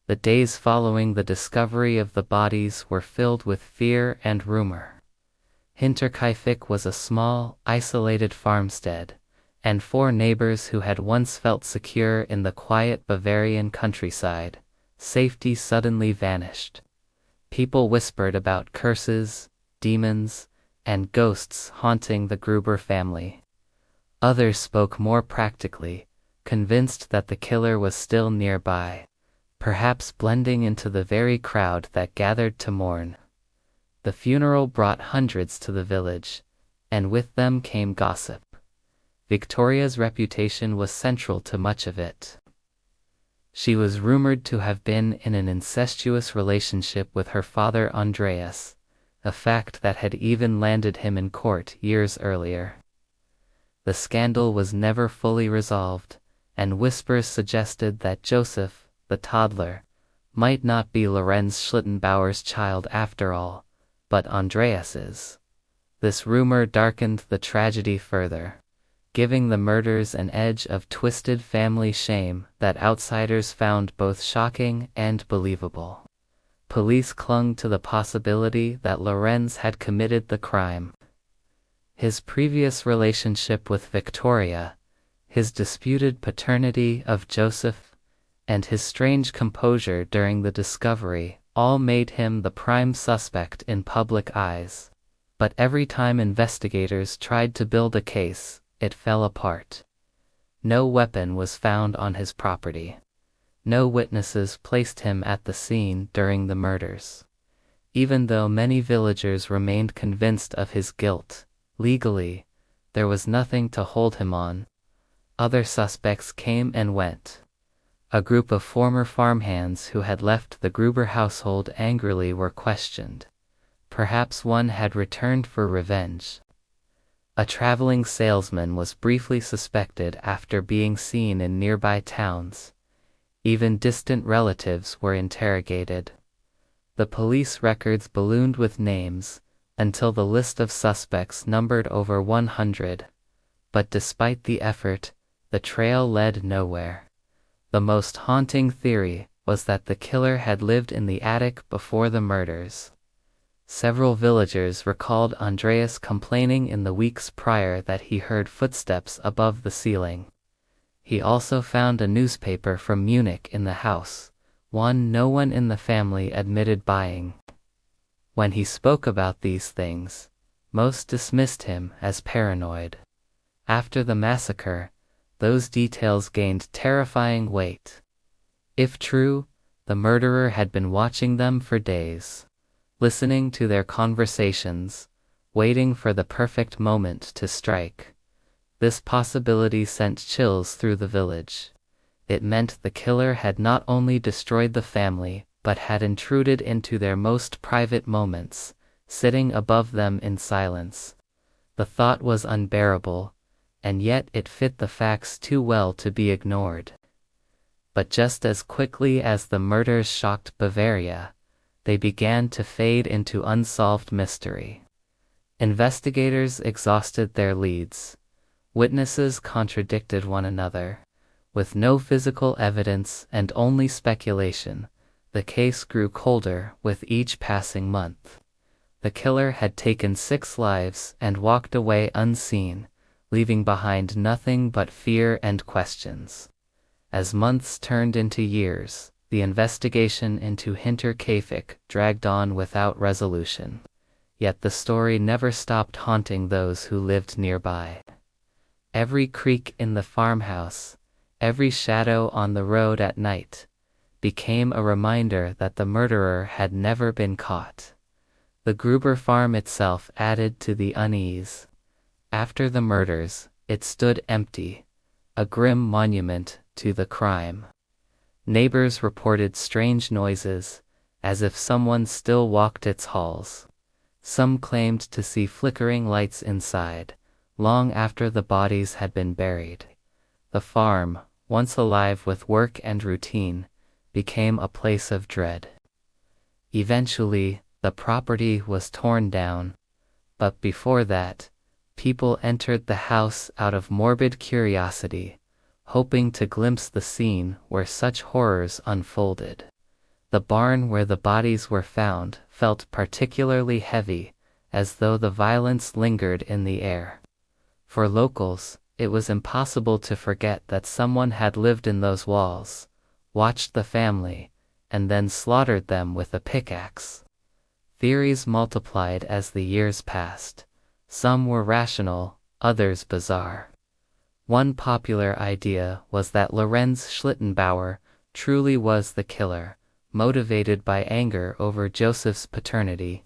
The days following the discovery of the bodies were filled with fear and rumor. Hinterkaifeck was a small, isolated farmstead, and for neighbors who had once felt secure in the quiet Bavarian countryside, safety suddenly vanished. People whispered about curses, demons, and ghosts haunting the Gruber family. Others spoke more practically, convinced that the killer was still nearby, perhaps blending into the very crowd that gathered to mourn. The funeral brought hundreds to the village, and with them came gossip. Victoria's reputation was central to much of it. She was rumored to have been in an incestuous relationship with her father Andreas, a fact that had even landed him in court years earlier. The scandal was never fully resolved, and whispers suggested that Joseph, the toddler, might not be Lorenz Schlittenbauer's child after all, but Andreas's. This rumor darkened the tragedy further, giving the murders an edge of twisted family shame that outsiders found both shocking and believable. Police clung to the possibility that Lorenz had committed the crime. His previous relationship with Victoria, his disputed paternity of Joseph, and his strange composure during the discovery all made him the prime suspect in public eyes. But every time investigators tried to build a case, it fell apart. No weapon was found on his property. No witnesses placed him at the scene during the murders. Even though many villagers remained convinced of his guilt, legally, there was nothing to hold him on. Other suspects came and went. A group of former farmhands who had left the Gruber household angrily were questioned. Perhaps one had returned for revenge. A traveling salesman was briefly suspected after being seen in nearby towns. Even distant relatives were interrogated. The police records ballooned with names, until the list of suspects numbered over 100. But despite the effort, the trail led nowhere. The most haunting theory was that the killer had lived in the attic before the murders. Several villagers recalled Andreas complaining in the weeks prior that he heard footsteps above the ceiling. He also found a newspaper from Munich in the house, one no one in the family admitted buying. When he spoke about these things, most dismissed him as paranoid. After the massacre, those details gained terrifying weight. If true, the murderer had been watching them for days, listening to their conversations, waiting for the perfect moment to strike. This possibility sent chills through the village. It meant the killer had not only destroyed the family, but had intruded into their most private moments, sitting above them in silence. The thought was unbearable, and yet it fit the facts too well to be ignored. But just as quickly as the murders shocked Bavaria, they began to fade into unsolved mystery. Investigators exhausted their leads. Witnesses contradicted one another. With no physical evidence and only speculation, the case grew colder with each passing month. The killer had taken 6 lives and walked away unseen, leaving behind nothing but fear and questions. As months turned into years, the investigation into Hinterkaifeck dragged on without resolution. Yet the story never stopped haunting those who lived nearby. Every creak in the farmhouse, every shadow on the road at night, became a reminder that the murderer had never been caught. The Gruber farm itself added to the unease. After the murders, it stood empty, a grim monument to the crime. Neighbors reported strange noises, as if someone still walked its halls. Some claimed to see flickering lights inside, long after the bodies had been buried. The farm, once alive with work and routine, became a place of dread. Eventually, the property was torn down, but before that, people entered the house out of morbid curiosity, hoping to glimpse the scene where such horrors unfolded. The barn where the bodies were found felt particularly heavy, as though the violence lingered in the air. For locals, it was impossible to forget that someone had lived in those walls, watched the family, and then slaughtered them with a pickaxe. Theories multiplied as the years passed. Some were rational, others bizarre. One popular idea was that Lorenz Schlittenbauer truly was the killer, motivated by anger over Joseph's paternity.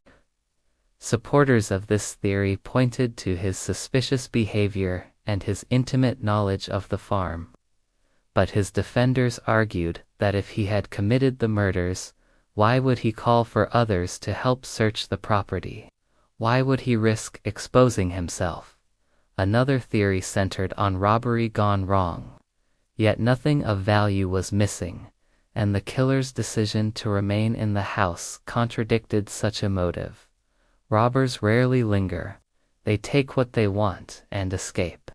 Supporters of this theory pointed to his suspicious behavior and his intimate knowledge of the farm. But his defenders argued that if he had committed the murders, why would he call for others to help search the property? Why would he risk exposing himself? Another theory centered on robbery gone wrong. Yet nothing of value was missing, and the killer's decision to remain in the house contradicted such a motive. Robbers rarely linger. They take what they want and escape.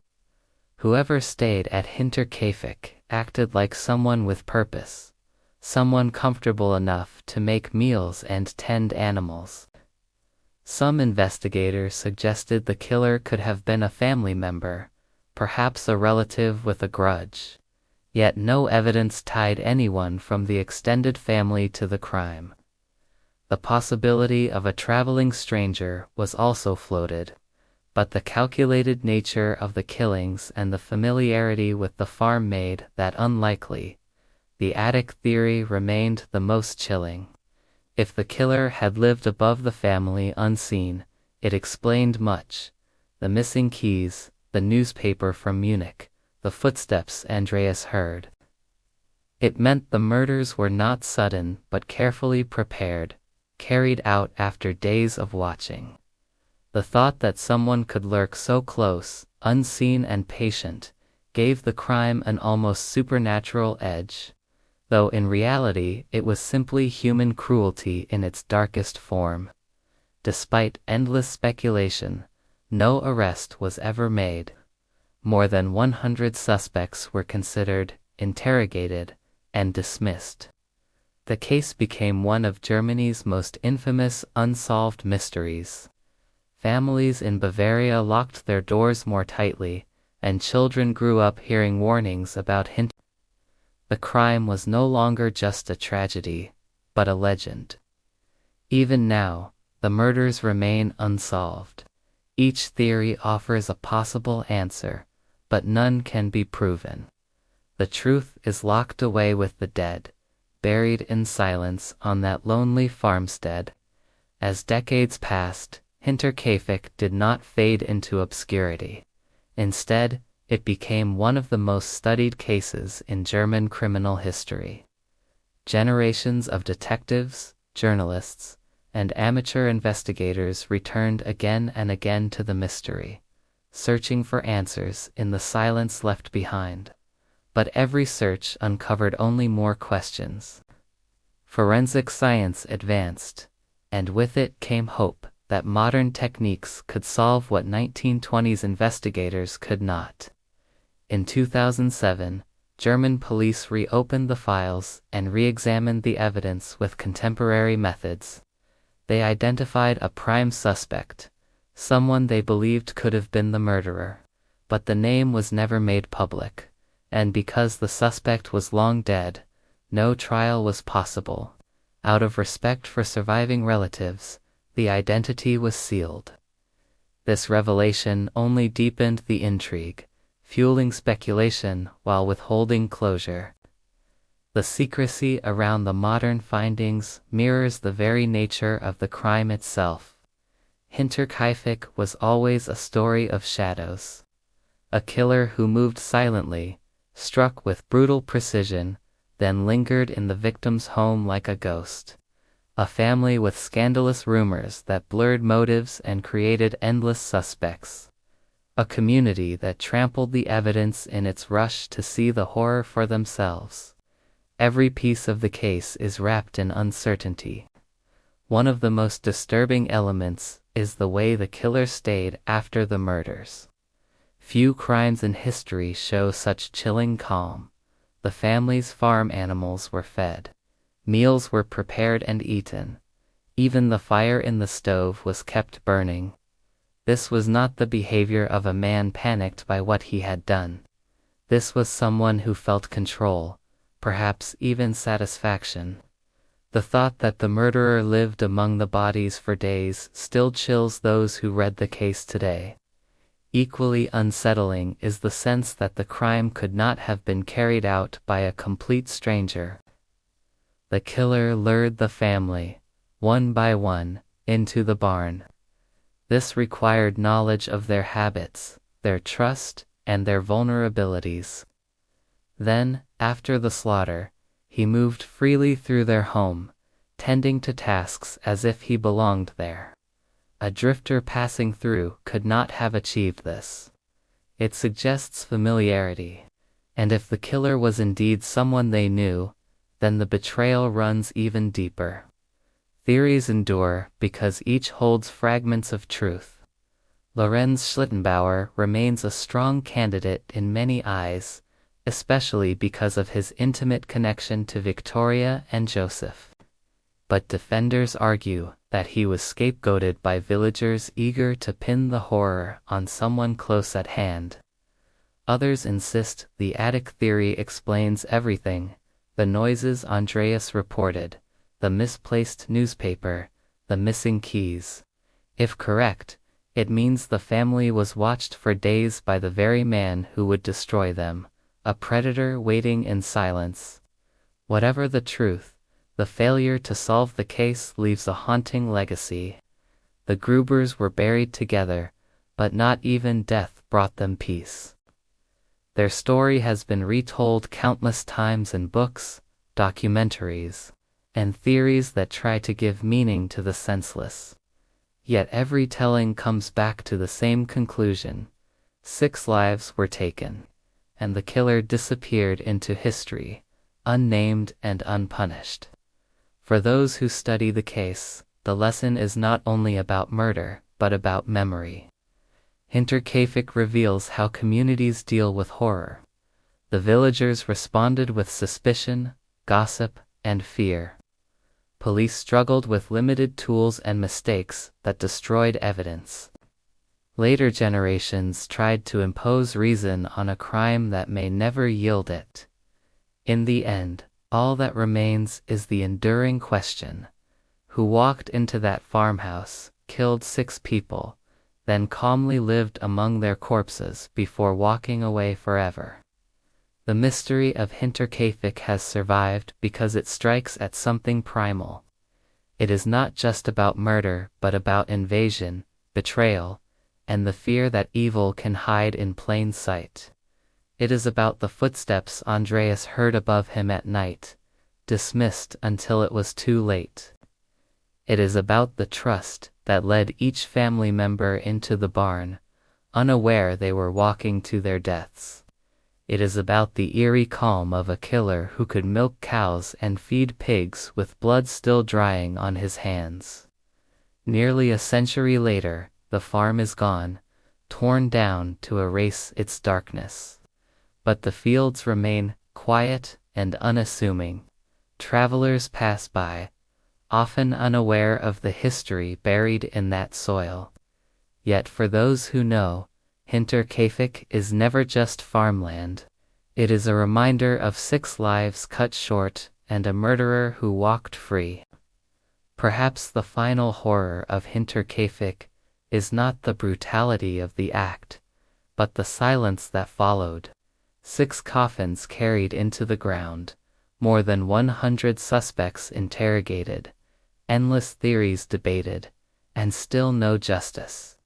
Whoever stayed at Hinterkaifeck acted like someone with purpose, someone comfortable enough to make meals and tend animals. Some investigators suggested the killer could have been a family member, perhaps a relative with a grudge. Yet no evidence tied anyone from the extended family to the crime. The possibility of a traveling stranger was also floated, but the calculated nature of the killings and the familiarity with the farm made that unlikely. The attic theory remained the most chilling. If the killer had lived above the family unseen, it explained much. The missing keys, the newspaper from Munich, the footsteps Andreas heard. It meant the murders were not sudden but carefully prepared, carried out after days of watching. The thought that someone could lurk so close, unseen and patient, gave the crime an almost supernatural edge, though in reality it was simply human cruelty in its darkest form. Despite endless speculation, no arrest was ever made. More than 100 suspects were considered, interrogated, and dismissed. The case became one of Germany's most infamous unsolved mysteries. Families in Bavaria locked their doors more tightly, and children grew up hearing warnings about Hinterkaifeck. The crime was no longer just a tragedy, but a legend. Even now, the murders remain unsolved. Each theory offers a possible answer, but none can be proven. The truth is locked away with the dead, buried in silence on that lonely farmstead. As decades passed, Hinterkaifeck did not fade into obscurity. Instead, it became one of the most studied cases in German criminal history. Generations of detectives, journalists, and amateur investigators returned again and again to the mystery, searching for answers in the silence left behind. But every search uncovered only more questions. Forensic science advanced, and with it came hope that modern techniques could solve what 1920s investigators could not. In 2007, German police reopened the files and re-examined the evidence with contemporary methods. They identified a prime suspect, someone they believed could have been the murderer, but the name was never made public, and because the suspect was long dead, no trial was possible. Out of respect for surviving relatives, the identity was sealed. This revelation only deepened the intrigue, fueling speculation while withholding closure. The secrecy around the modern findings mirrors the very nature of the crime itself. Hinterkaifeck was always a story of shadows. A killer who moved silently, struck with brutal precision, then lingered in the victim's home like a ghost. A family with scandalous rumors that blurred motives and created endless suspects. A community that trampled the evidence in its rush to see the horror for themselves. Every piece of the case is wrapped in uncertainty. One of the most disturbing elements is the way the killer stayed after the murders. Few crimes in history show such chilling calm. The family's farm animals were fed. Meals were prepared and eaten. Even the fire in the stove was kept burning. This was not the behavior of a man panicked by what he had done. This was someone who felt control, perhaps even satisfaction. The thought that the murderer lived among the bodies for days still chills those who read the case today. Equally unsettling is the sense that the crime could not have been carried out by a complete stranger. The killer lured the family, one by one, into the barn. This required knowledge of their habits, their trust, and their vulnerabilities. Then, after the slaughter, he moved freely through their home, tending to tasks as if he belonged there. A drifter passing through could not have achieved this. It suggests familiarity, and if the killer was indeed someone they knew, then the betrayal runs even deeper. Theories endure because each holds fragments of truth. Lorenz Schlittenbauer remains a strong candidate in many eyes, especially because of his intimate connection to Victoria and Joseph. But defenders argue that he was scapegoated by villagers eager to pin the horror on someone close at hand. Others insist the attic theory explains everything: the noises Andreas reported, the misplaced newspaper, the missing keys. If correct, it means the family was watched for days by the very man who would destroy them, a predator waiting in silence. Whatever the truth, the failure to solve the case leaves a haunting legacy. The Grubers were buried together, but not even death brought them peace. Their story has been retold countless times in books, documentaries, and theories that try to give meaning to the senseless. Yet every telling comes back to the same conclusion: 6 lives were taken, and the killer disappeared into history, unnamed and unpunished. For those who study the case, the lesson is not only about murder, but about memory. Hinterkaifeck reveals how communities deal with horror. The villagers responded with suspicion, gossip, and fear. Police struggled with limited tools and mistakes that destroyed evidence. Later generations tried to impose reason on a crime that may never yield it. In the end, all that remains is the enduring question: who walked into that farmhouse, killed 6 people, then calmly lived among their corpses before walking away forever? The mystery of Hinterkaifeck has survived because it strikes at something primal. It is not just about murder, but about invasion, betrayal, and the fear that evil can hide in plain sight. It is about the footsteps Andreas heard above him at night, dismissed until it was too late. It is about the trust that led each family member into the barn, unaware they were walking to their deaths. It is about the eerie calm of a killer who could milk cows and feed pigs with blood still drying on his hands. Nearly a century later, the farm is gone, torn down to erase its darkness. But the fields remain quiet and unassuming. Travelers pass by, often unaware of the history buried in that soil. Yet for those who know, Hinterkaifeck is never just farmland. It is a reminder of 6 lives cut short and a murderer who walked free. Perhaps the final horror of Hinterkaifeck is not the brutality of the act, but the silence that followed. 6 coffins carried into the ground, more than 100 suspects interrogated, endless theories debated, and still no justice.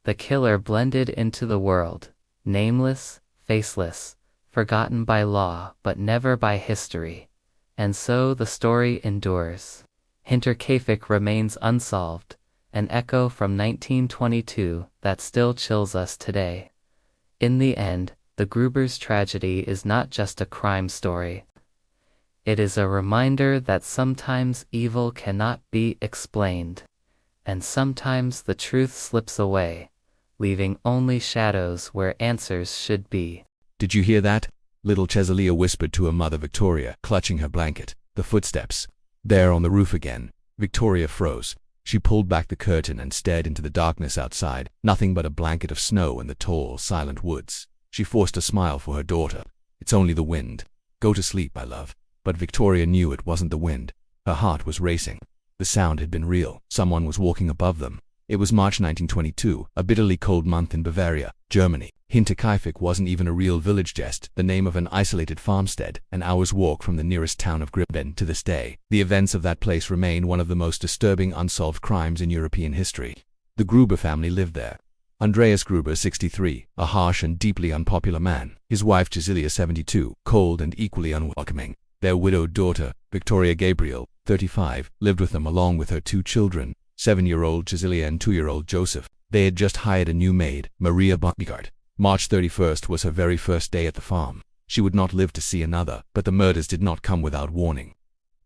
The killer blended into the world, nameless, faceless, forgotten by law but never by history. And so the story endures. Hinterkaifeck remains unsolved, an echo from 1922 that still chills us today. In the end, the Grubers' tragedy is not just a crime story. It is a reminder that sometimes evil cannot be explained, and sometimes the truth slips away, leaving only shadows where answers should be. "Did you hear that?" little Chesalia whispered to her mother Victoria, clutching her blanket. "The footsteps. There on the roof again, Victoria froze. She pulled back the curtain and stared into the darkness outside, nothing but a blanket of snow and the tall, silent woods. She forced a smile for her daughter. It's only the wind. Go to sleep, my love. But Victoria knew it wasn't the wind. Her heart was racing. The sound had been real. Someone was walking above them. It was March 1922, a bitterly cold month in Bavaria, Germany. Hinterkaifeck wasn't even a real village, just the name of an isolated farmstead, an hour's walk from the nearest town of Gribben. To this day, the events of that place remain one of the most disturbing unsolved crimes in European history. The Gruber family lived there. Andreas Gruber, 63, a harsh and deeply unpopular man. His wife Cecilia, 72, cold and equally unwelcoming. Their widowed daughter, Victoria Gabriel, 35, lived with them along with her 2 children, 7-year-old Cecilia and 2-year-old Joseph. They had just hired a new maid, Maria Bogart. March 31st was her very first day at the farm. She would not live to see another, but the murders did not come without warning.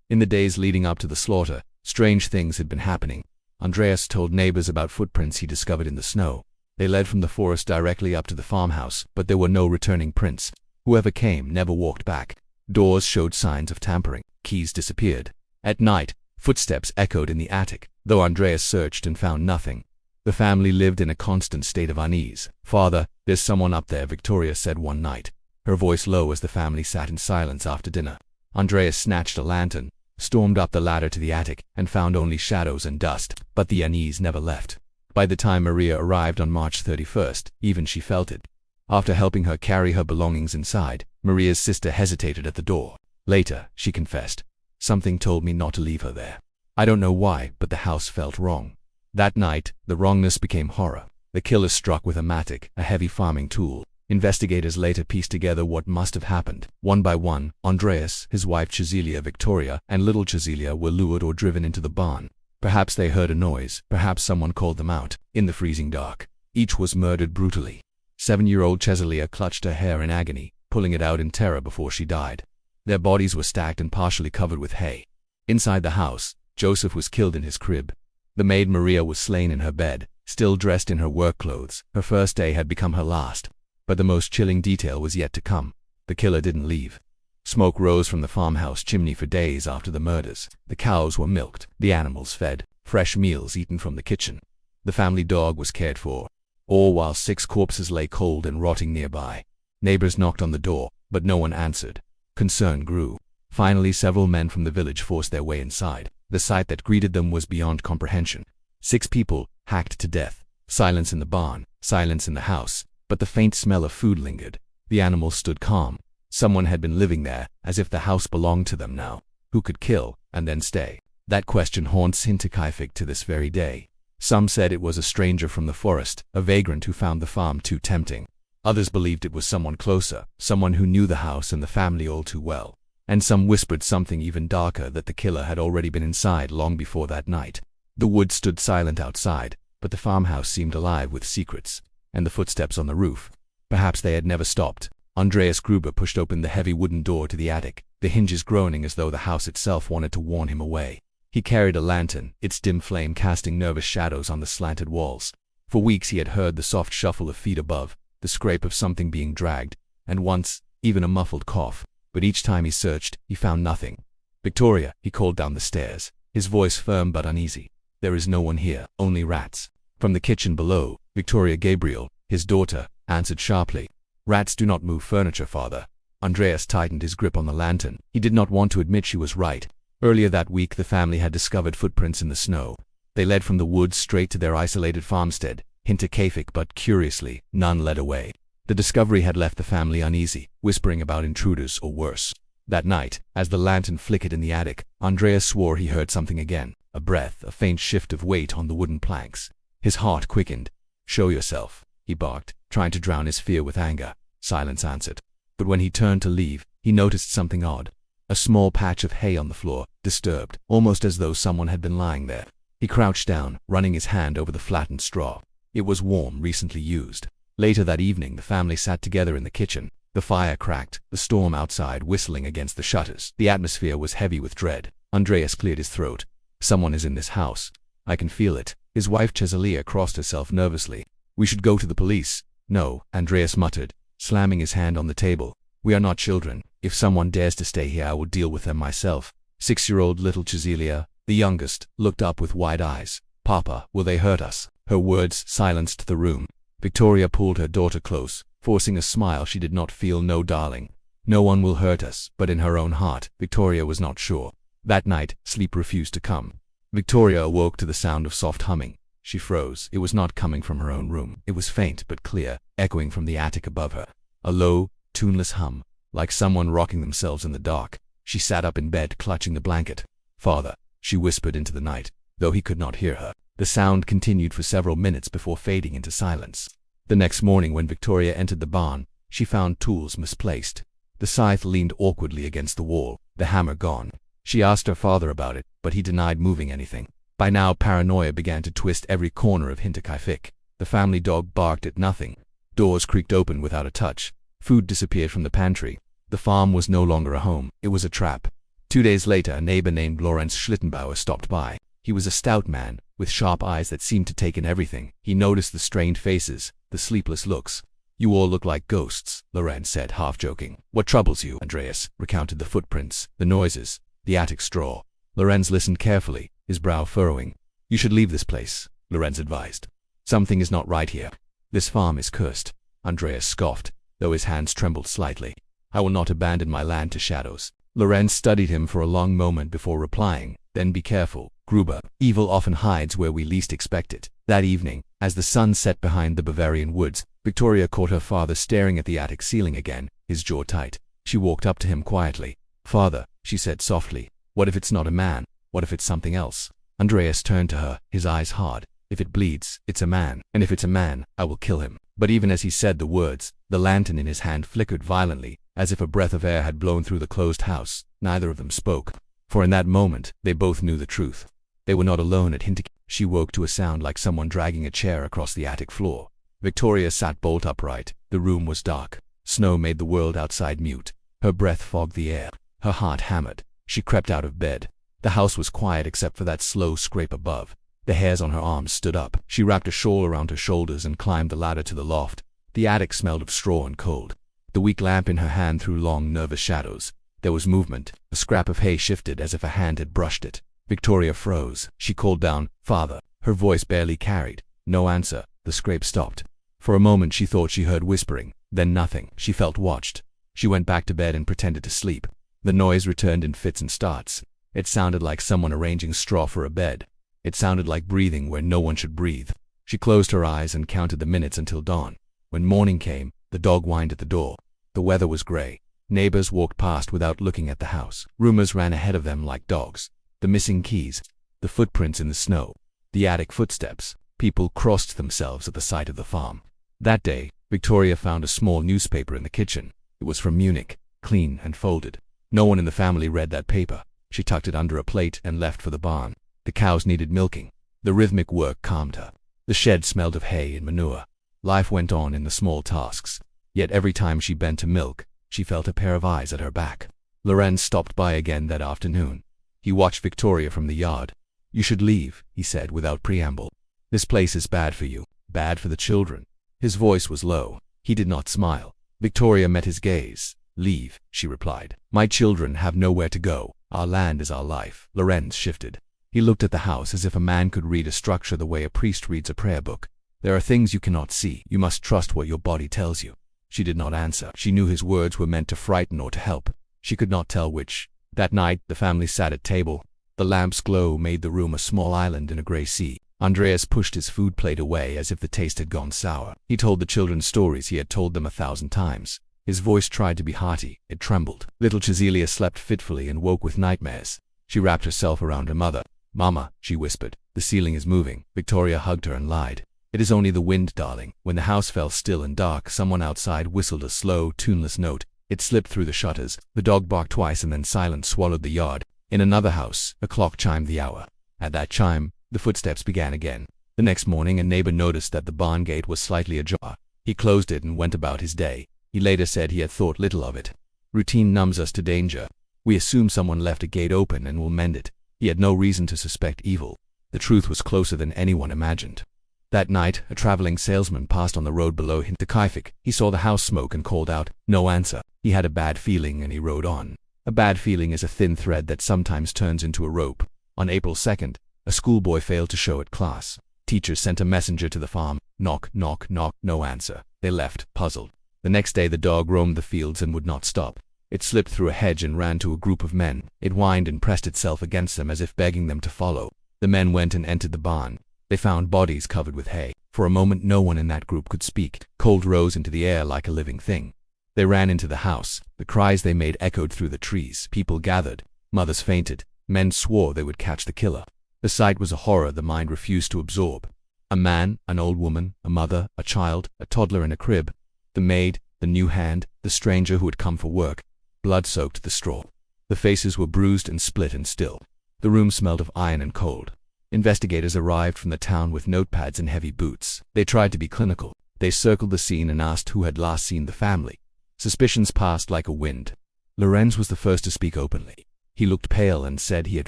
In the days leading up to the slaughter, strange things had been happening. Andreas told neighbors about footprints he discovered in the snow. They led from the forest directly up to the farmhouse, but there were no returning prints. Whoever came never walked back. Doors showed signs of tampering. Keys disappeared. At night, footsteps echoed in the attic, though Andreas searched and found nothing. The family lived in a constant state of unease. "Father, there's someone up there," Victoria said one night, her voice low as the family sat in silence after dinner. Andreas snatched a lantern, stormed up the ladder to the attic, and found only shadows and dust, but the unease never left. By the time Maria arrived on March 31st, even she felt it. After helping her carry her belongings inside, Maria's sister hesitated at the door. Later, she confessed, "Something told me not to leave her there. I don't know why, but the house felt wrong." That night, the wrongness became horror. The killer struck with a mattock, a heavy farming tool. Investigators later pieced together what must have happened. One by one, Andreas, his wife Cecilia, Victoria, and little Cecilia were lured or driven into the barn. Perhaps they heard a noise, perhaps someone called them out. In the freezing dark, each was murdered brutally. 7-year-old Cecilia clutched her hair in agony, pulling it out in terror before she died. Their bodies were stacked and partially covered with hay. Inside the house, Joseph was killed in his crib. The maid Maria was slain in her bed, still dressed in her work clothes. Her first day had become her last. But the most chilling detail was yet to come. The killer didn't leave. Smoke rose from the farmhouse chimney for days after the murders. The cows were milked, the animals fed, fresh meals eaten from the kitchen. The family dog was cared for, all while 6 corpses lay cold and rotting nearby. Neighbors knocked on the door, but no one answered. Concern grew. Finally, several men from the village forced their way inside. The sight that greeted them was beyond comprehension. 6 people, hacked to death. Silence in the barn, silence in the house, but the faint smell of food lingered. The animals stood calm. Someone had been living there, as if the house belonged to them now. Who could kill, and then stay? That question haunts Hinterkaifeck to this very day. Some said it was a stranger from the forest, a vagrant who found the farm too tempting. Others believed it was someone closer, someone who knew the house and the family all too well. And some whispered something even darker, that the killer had already been inside long before that night. The woods stood silent outside, but the farmhouse seemed alive with secrets. And the footsteps on the roof. Perhaps they had never stopped. Andreas Gruber pushed open the heavy wooden door to the attic, the hinges groaning as though the house itself wanted to warn him away. He carried a lantern, its dim flame casting nervous shadows on the slanted walls. For weeks he had heard the soft shuffle of feet above, the scrape of something being dragged, and once, even a muffled cough. But each time he searched, he found nothing. "Victoria," he called down the stairs, his voice firm but uneasy. "There is no one here, only rats." From the kitchen below, Victoria Gabriel, his daughter, answered sharply, "Rats do not move furniture, father." Andreas tightened his grip on the lantern. He did not want to admit she was right. Earlier that week, the family had discovered footprints in the snow. They led from the woods straight to their isolated farmstead, Hinterkaifeck, but curiously, none led away. The discovery had left the family uneasy, whispering about intruders or worse. That night, as the lantern flickered in the attic, Andreas swore he heard something again, a breath, a faint shift of weight on the wooden planks. His heart quickened. "Show yourself," he barked, trying to drown his fear with anger. Silence answered. But when he turned to leave, he noticed something odd. A small patch of hay on the floor, disturbed, almost as though someone had been lying there. He crouched down, running his hand over the flattened straw. It was warm, recently used. Later that evening, the family sat together in the kitchen. The fire cracked, the storm outside whistling against the shutters. The atmosphere was heavy with dread. Andreas cleared his throat. "Someone is in this house. I can feel it." His wife Cecilia crossed herself nervously. "We should go to the police." "No," Andreas muttered, slamming his hand on the table. "We are not children. If someone dares to stay here, I will deal with them myself." 6-year-old little Cecilia, the youngest, looked up with wide eyes. "Papa, will they hurt us?" Her words silenced the room. Victoria pulled her daughter close, forcing a smile she did not feel. "No, darling. No one will hurt us," but in her own heart, Victoria was not sure. That night, sleep refused to come. Victoria awoke to the sound of soft humming. She froze. It was not coming from her own room. It was faint but clear, echoing from the attic above her. A low, tuneless hum, like someone rocking themselves in the dark. She sat up in bed, clutching the blanket. "Father," she whispered into the night, though he could not hear her. The sound continued for several minutes before fading into silence. The next morning, when Victoria entered the barn, she found tools misplaced. The scythe leaned awkwardly against the wall, the hammer gone. She asked her father about it, but he denied moving anything. By now, paranoia began to twist every corner of Hinterkaifeck. The family dog barked at nothing. Doors creaked open without a touch. Food disappeared from the pantry. The farm was no longer a home. It was a trap. 2 days later, a neighbor named Lorenz Schlittenbauer stopped by. He was a stout man, with sharp eyes that seemed to take in everything. He noticed the strained faces, the sleepless looks. "You all look like ghosts," Lorenz said, half joking. "What troubles you?" Andreas recounted the footprints, the noises, the attic straw. Lorenz listened carefully, his brow furrowing. "You should leave this place," Lorenz advised. "Something is not right here. This farm is cursed." Andreas scoffed, though his hands trembled slightly. "I will not abandon my land to shadows." Lorenz studied him for a long moment before replying. "Then be careful, Gruber. Evil often hides where we least expect it." That evening, as the sun set behind the Bavarian woods, Victoria caught her father staring at the attic ceiling again, his jaw tight. She walked up to him quietly. "Father," she said softly, "what if it's not a man? What if it's something else?" Andreas turned to her, his eyes hard. "If it bleeds, it's a man. And if it's a man, I will kill him." But even as he said the words, the lantern in his hand flickered violently, as if a breath of air had blown through the closed house. Neither of them spoke. For in that moment, they both knew the truth. They were not alone at Hinterkaifeck. She woke to a sound like someone dragging a chair across the attic floor. Victoria sat bolt upright. The room was dark. Snow made the world outside mute. Her breath fogged the air. Her heart hammered. She crept out of bed. The house was quiet except for that slow scrape above. The hairs on her arms stood up. She wrapped a shawl around her shoulders and climbed the ladder to the loft. The attic smelled of straw and cold. The weak lamp in her hand threw long, nervous shadows. There was movement. A scrap of hay shifted as if a hand had brushed it. Victoria froze. She called down, "Father." Her voice barely carried. No answer. The scrape stopped. For a moment she thought she heard whispering, then nothing. She felt watched. She went back to bed and pretended to sleep. The noise returned in fits and starts. It sounded like someone arranging straw for a bed. It sounded like breathing where no one should breathe. She closed her eyes and counted the minutes until dawn. When morning came, the dog whined at the door. The weather was gray. Neighbors walked past without looking at the house. Rumors ran ahead of them like dogs. The missing keys, the footprints in the snow, the attic footsteps. People crossed themselves at the sight of the farm. That day, Victoria found a small newspaper in the kitchen. It was from Munich, clean and folded. No one in the family read that paper. She tucked it under a plate and left for the barn. The cows needed milking. The rhythmic work calmed her. The shed smelled of hay and manure. Life went on in the small tasks. Yet every time she bent to milk, she felt a pair of eyes at her back. Lorenz stopped by again that afternoon. He watched Victoria from the yard. "You should leave," he said without preamble. "This place is bad for you, bad for the children." His voice was low. He did not smile. Victoria met his gaze. "Leave," she replied. "My children have nowhere to go. Our land is our life." Lorenz shifted. He looked at the house as if a man could read a structure the way a priest reads a prayer book. "There are things you cannot see. You must trust what your body tells you." She did not answer. She knew his words were meant to frighten or to help. She could not tell which. That night, the family sat at table. The lamp's glow made the room a small island in a gray sea. Andreas pushed his food plate away as if the taste had gone sour. He told the children stories he had told them 1,000 times. His voice tried to be hearty. It trembled. Little Cecilia slept fitfully and woke with nightmares. She wrapped herself around her mother. "Mama," she whispered, "the ceiling is moving." Victoria hugged her and lied. "It is only the wind, darling." When the house fell still and dark, someone outside whistled a slow, tuneless note. It slipped through the shutters. The dog barked twice and then silence swallowed the yard. In another house, a clock chimed the hour. At that chime, the footsteps began again. The next morning, a neighbor noticed that the barn gate was slightly ajar. He closed it and went about his day. He later said he had thought little of it. "Routine numbs us to danger. We assume someone left a gate open and will mend it." He had no reason to suspect evil. The truth was closer than anyone imagined. That night, a traveling salesman passed on the road below Hinterkaifeck. He saw the house smoke and called out. No answer. He had a bad feeling and he rode on. A bad feeling is a thin thread that sometimes turns into a rope. On April 2nd, a schoolboy failed to show at class. Teachers sent a messenger to the farm. Knock, knock, knock, no answer. They left, puzzled. The next day the dog roamed the fields and would not stop. It slipped through a hedge and ran to a group of men. It whined and pressed itself against them as if begging them to follow. The men went and entered the barn. They found bodies covered with hay. For a moment no one in that group could speak. Cold rose into the air like a living thing. They ran into the house. The cries they made echoed through the trees. People gathered. Mothers fainted. Men swore they would catch the killer. The sight was a horror the mind refused to absorb. A man, an old woman, a mother, a child, a toddler in a crib. The maid, the new hand, the stranger who had come for work. Blood soaked the straw. The faces were bruised and split and still. The room smelled of iron and cold. Investigators arrived from the town with notepads and heavy boots. They tried to be clinical. They circled the scene and asked who had last seen the family. Suspicions passed like a wind. Lorenz was the first to speak openly. He looked pale and said he had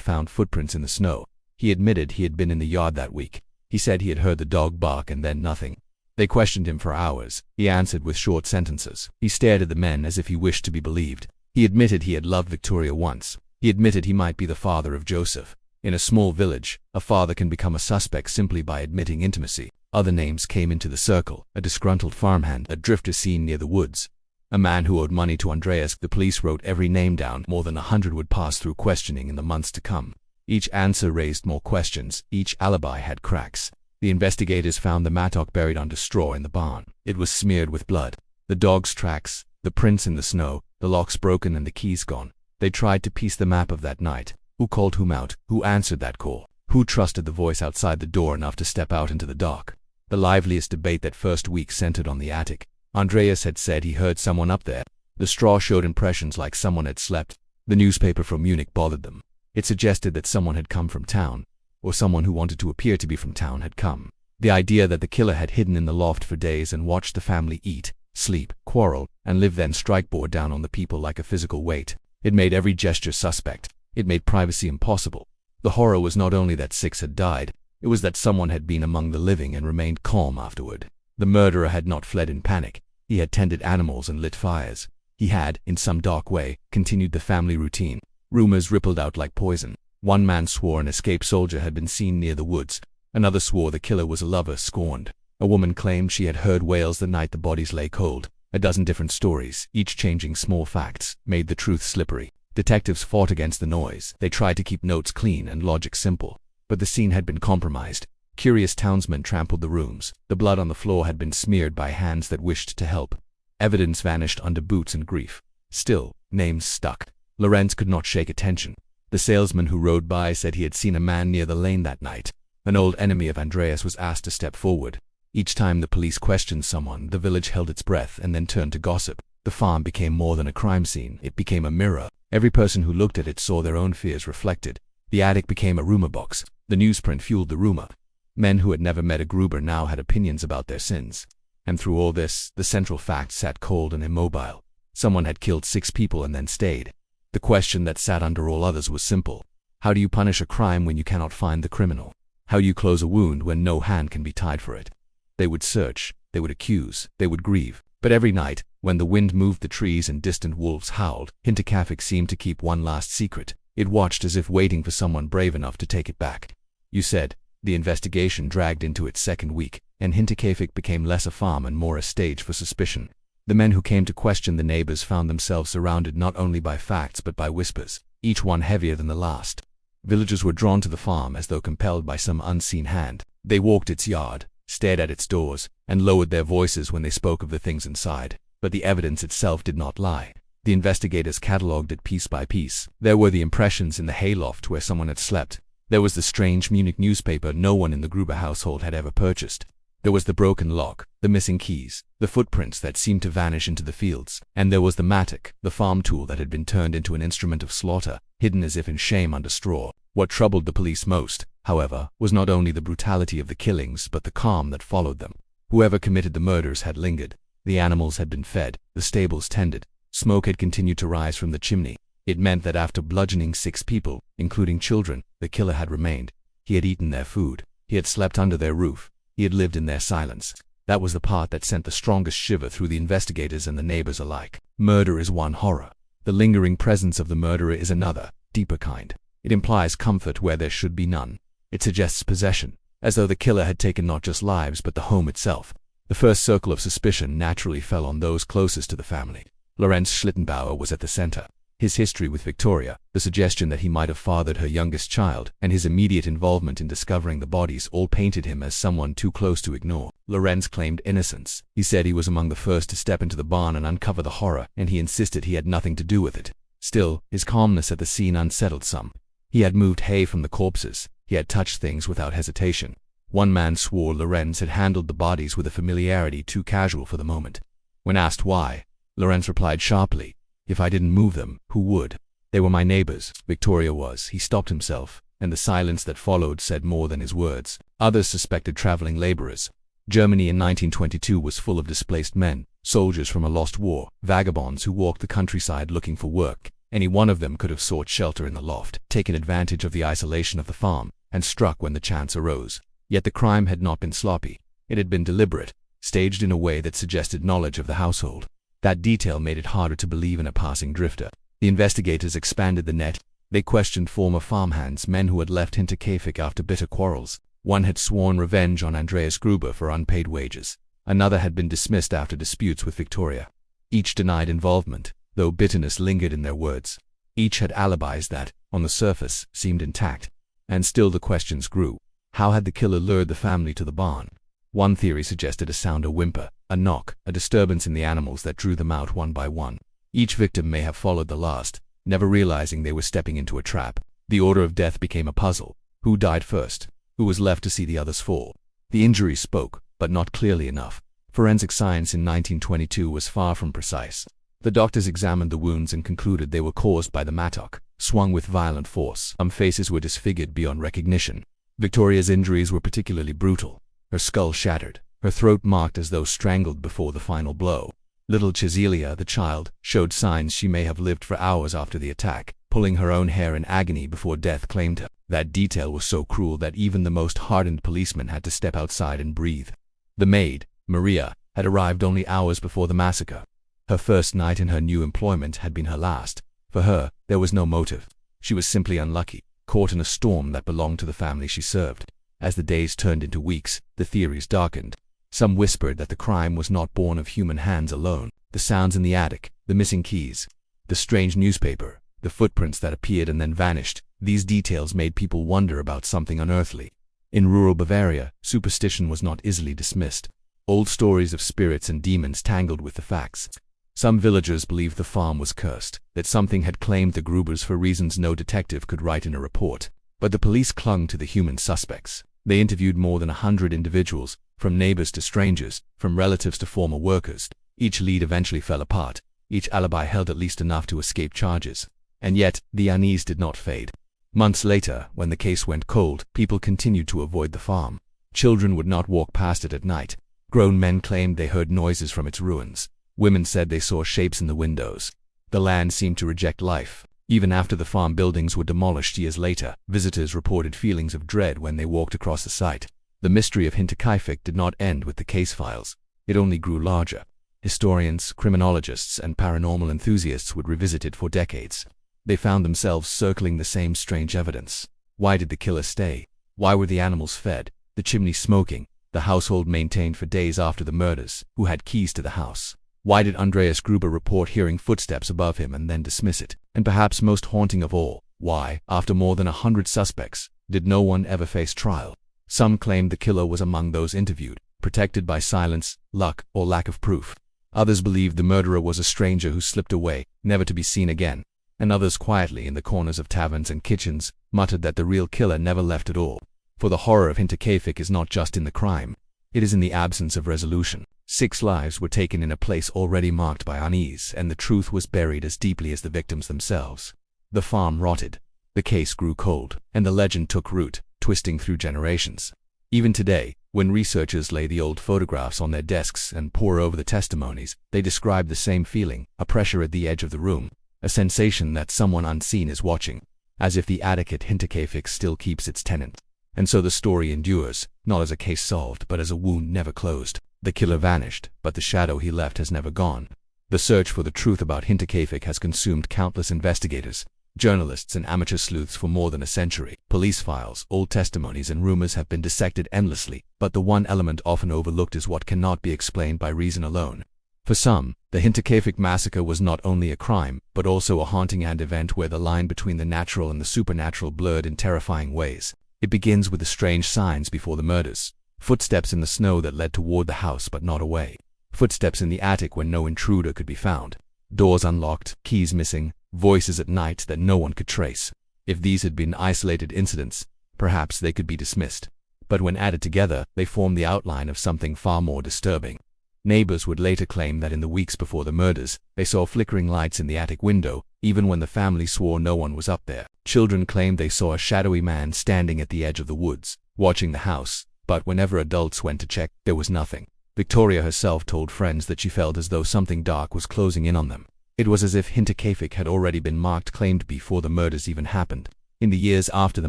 found footprints in the snow. He admitted he had been in the yard that week. He said he had heard the dog bark and then nothing. They questioned him for hours. He answered with short sentences. He stared at the men as if he wished to be believed. He admitted he had loved Victoria once. He admitted he might be the father of Joseph. In a small village, a father can become a suspect simply by admitting intimacy. Other names came into the circle. A disgruntled farmhand, a drifter seen near the woods. A man who owed money to Andreas. The police wrote every name down. More than 100 would pass through questioning in the months to come. Each answer raised more questions. Each alibi had cracks. The investigators found the mattock buried under straw in the barn. It was smeared with blood. The dog's tracks, the prints in the snow, the locks broken and the keys gone. They tried to piece the map of that night. Who called whom out? Who answered that call? Who trusted the voice outside the door enough to step out into the dark? The liveliest debate that first week centered on the attic. Andreas had said he heard someone up there. The straw showed impressions like someone had slept. The newspaper from Munich bothered them. It suggested that someone had come from town, or someone who wanted to appear to be from town had come. The idea that the killer had hidden in the loft for days and watched the family eat, sleep, quarrel, and live then strike bore down on the people like a physical weight. It made every gesture suspect. It made privacy impossible. The horror was not only that 6 had died, it was that someone had been among the living and remained calm afterward. The murderer had not fled in panic. He had tended animals and lit fires. He had, in some dark way, continued the family routine. Rumors rippled out like poison. One man swore an escaped soldier had been seen near the woods. Another swore the killer was a lover scorned. A woman claimed she had heard wails the night the bodies lay cold. A dozen different stories, each changing small facts, made the truth slippery. Detectives fought against the noise. They tried to keep notes clean and logic simple. But the scene had been compromised. Curious townsmen trampled the rooms. The blood on the floor had been smeared by hands that wished to help. Evidence vanished under boots and grief. Still, names stuck. Lorenz could not shake attention. The salesman who rode by said he had seen a man near the lane that night. An old enemy of Andreas was asked to step forward. Each time the police questioned someone, the village held its breath and then turned to gossip. The farm became more than a crime scene. It became a mirror. Every person who looked at it saw their own fears reflected. The attic became a rumor box. The newsprint fueled the rumor. Men who had never met a Gruber now had opinions about their sins. And through all this, the central fact sat cold and immobile. Someone had killed 6 people and then stayed. The question that sat under all others was simple. How do you punish a crime when you cannot find the criminal? How do you close a wound when no hand can be tied for it? They would search, they would accuse, they would grieve. But every night, when the wind moved the trees and distant wolves howled, Hinterkaifeck seemed to keep one last secret. It watched as if waiting for someone brave enough to take it back. You said. The investigation dragged into its second week, and Hinterkaifeck became less a farm and more a stage for suspicion. The men who came to question the neighbors found themselves surrounded not only by facts but by whispers, each one heavier than the last. Villagers were drawn to the farm as though compelled by some unseen hand. They walked its yard, stared at its doors, and lowered their voices when they spoke of the things inside. But the evidence itself did not lie. The investigators catalogued it piece by piece. There were the impressions in the hayloft where someone had slept. There was the strange Munich newspaper no one in the Gruber household had ever purchased. There was the broken lock, the missing keys, the footprints that seemed to vanish into the fields, and there was the mattock, the farm tool that had been turned into an instrument of slaughter, hidden as if in shame under straw. What troubled the police most, however, was not only the brutality of the killings but the calm that followed them. Whoever committed the murders had lingered. The animals had been fed, the stables tended. Smoke had continued to rise from the chimney. It meant that after bludgeoning 6 people, including children, the killer had remained. He had eaten their food. He had slept under their roof. He had lived in their silence. That was the part that sent the strongest shiver through the investigators and the neighbors alike. Murder is one horror. The lingering presence of the murderer is another, deeper kind. It implies comfort where there should be none. It suggests possession, as though the killer had taken not just lives but the home itself. The first circle of suspicion naturally fell on those closest to the family. Lorenz Schlittenbauer was at the center. His history with Victoria, the suggestion that he might have fathered her youngest child, and his immediate involvement in discovering the bodies all painted him as someone too close to ignore. Lorenz claimed innocence. He said he was among the first to step into the barn and uncover the horror, and he insisted he had nothing to do with it. Still, his calmness at the scene unsettled some. He had moved hay from the corpses. He had touched things without hesitation. One man swore Lorenz had handled the bodies with a familiarity too casual for the moment. When asked why, Lorenz replied sharply, "If I didn't move them, who would? They were my neighbors." Victoria was. He stopped himself, and the silence that followed said more than his words. Others suspected traveling laborers. Germany in 1922 was full of displaced men, soldiers from a lost war, vagabonds who walked the countryside looking for work. Any one of them could have sought shelter in the loft, taken advantage of the isolation of the farm, and struck when the chance arose. Yet the crime had not been sloppy. It had been deliberate, staged in a way that suggested knowledge of the household. That detail made it harder to believe in a passing drifter. The investigators expanded the net. They questioned former farmhands, men who had left Hinterkaifeck after bitter quarrels. One had sworn revenge on Andreas Gruber for unpaid wages. Another had been dismissed after disputes with Victoria. Each denied involvement, though bitterness lingered in their words. Each had alibis that, on the surface, seemed intact. And still the questions grew. How had the killer lured the family to the barn? One theory suggested a sound, a whimper, a knock, a disturbance in the animals that drew them out one by one. Each victim may have followed the last, never realizing they were stepping into a trap. The order of death became a puzzle. Who died first? Who was left to see the others fall? The injuries spoke, but not clearly enough. Forensic science in 1922 was far from precise. The doctors examined the wounds and concluded they were caused by the mattock, swung with violent force. Some faces were disfigured beyond recognition. Victoria's injuries were particularly brutal. Her skull shattered, her throat marked as though strangled before the final blow. Little Cecilia, the child, showed signs she may have lived for hours after the attack, pulling her own hair in agony before death claimed her. That detail was so cruel that even the most hardened policeman had to step outside and breathe. The maid, Maria, had arrived only hours before the massacre. Her first night in her new employment had been her last. For her, there was no motive. She was simply unlucky, caught in a storm that belonged to the family she served. As the days turned into weeks, the theories darkened. Some whispered that the crime was not born of human hands alone. The sounds in the attic, the missing keys, the strange newspaper, the footprints that appeared and then vanished, these details made people wonder about something unearthly. In rural Bavaria, superstition was not easily dismissed. Old stories of spirits and demons tangled with the facts. Some villagers believed the farm was cursed, that something had claimed the Grubers for reasons no detective could write in a report. But the police clung to the human suspects. They interviewed more than 100 individuals, from neighbors to strangers, from relatives to former workers. Each lead eventually fell apart. Each alibi held at least enough to escape charges. And yet, the unease did not fade. Months later, when the case went cold, people continued to avoid the farm. Children would not walk past it at night. Grown men claimed they heard noises from its ruins. Women said they saw shapes in the windows. The land seemed to reject life. Even after the farm buildings were demolished years later, visitors reported feelings of dread when they walked across the site. The mystery of Hinterkaifeck did not end with the case files. It only grew larger. Historians, criminologists, and paranormal enthusiasts would revisit it for decades. They found themselves circling the same strange evidence. Why did the killer stay? Why were the animals fed, the chimney smoking, the household maintained for days after the murders? Who had keys to the house? Why did Andreas Gruber report hearing footsteps above him and then dismiss it? And perhaps most haunting of all, why, after more than 100 suspects, did no one ever face trial? Some claimed the killer was among those interviewed, protected by silence, luck, or lack of proof. Others believed the murderer was a stranger who slipped away, never to be seen again. And others quietly, in the corners of taverns and kitchens, muttered that the real killer never left at all. For the horror of Hinterkaifeck is not just in the crime. It is in the absence of resolution. 6 lives were taken in a place already marked by unease, and the truth was buried as deeply as the victims themselves. The farm rotted. The case grew cold, and the legend took root, twisting through generations. Even today, when researchers lay the old photographs on their desks and pore over the testimonies, they describe the same feeling, a pressure at the edge of the room, a sensation that someone unseen is watching, as if the attic at Hinterkaifeck still keeps its tenant. And so the story endures, not as a case solved, but as a wound never closed. The killer vanished, but the shadow he left has never gone. The search for the truth about Hinterkaifeck has consumed countless investigators, journalists and amateur sleuths for more than a century. Police files, old testimonies and rumors have been dissected endlessly, but the one element often overlooked is what cannot be explained by reason alone. For some, the Hinterkaifeck massacre was not only a crime, but also a haunting and event where the line between the natural and the supernatural blurred in terrifying ways. It begins with the strange signs before the murders. Footsteps in the snow that led toward the house but not away. Footsteps in the attic when no intruder could be found. Doors unlocked, keys missing, voices at night that no one could trace. If these had been isolated incidents, perhaps they could be dismissed. But when added together, they form the outline of something far more disturbing. Neighbors would later claim that in the weeks before the murders, they saw flickering lights in the attic window, even when the family swore no one was up there. Children claimed they saw a shadowy man standing at the edge of the woods, watching the house, but whenever adults went to check, there was nothing. Victoria herself told friends that she felt as though something dark was closing in on them. It was as if Hinterkaifeck had already been marked claimed before the murders even happened. In the years after the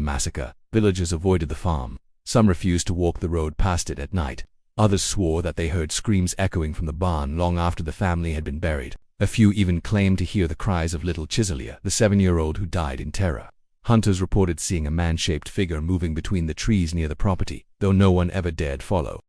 massacre, villagers avoided the farm. Some refused to walk the road past it at night. Others swore that they heard screams echoing from the barn long after the family had been buried. A few even claimed to hear the cries of little Chiselia, the 7-year-old who died in terror. Hunters reported seeing a man-shaped figure moving between the trees near the property, though no one ever dared follow.